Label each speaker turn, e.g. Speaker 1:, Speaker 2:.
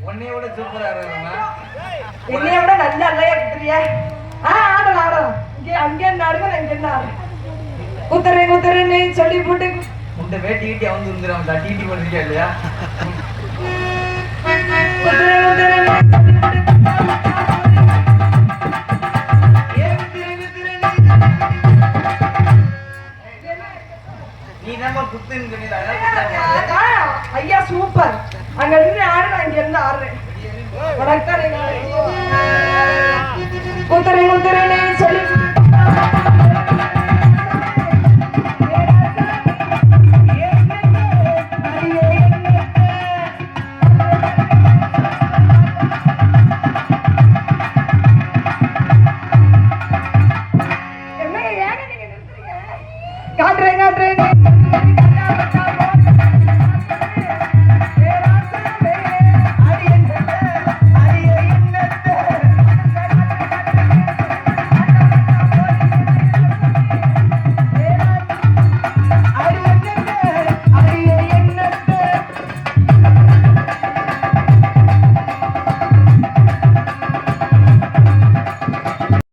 Speaker 1: உன்னையோட சூப்பரா இருக்கா?
Speaker 2: என்னைய விட நல்ல அல்லையா குத்துறிய? ஆடலாம் ஆடலாம். இங்கே அங்கே ஆடுங்க, இங்கே ஆடுங்க. குத்துறேன்னு சொல்லி போட்டு
Speaker 1: உண்ட வேட்டி கீட்டி அவந்து வந்துடும். டீட்டி பண்ணிருக்கா இல்லையா? நீ நம்ம குத்துன்னு
Speaker 2: ஐயா சூப்பர். அங்க இருந்து ஆடுறேன், இங்க இருந்து ஆடுறேன். குத்துறேன்னு சொல்லி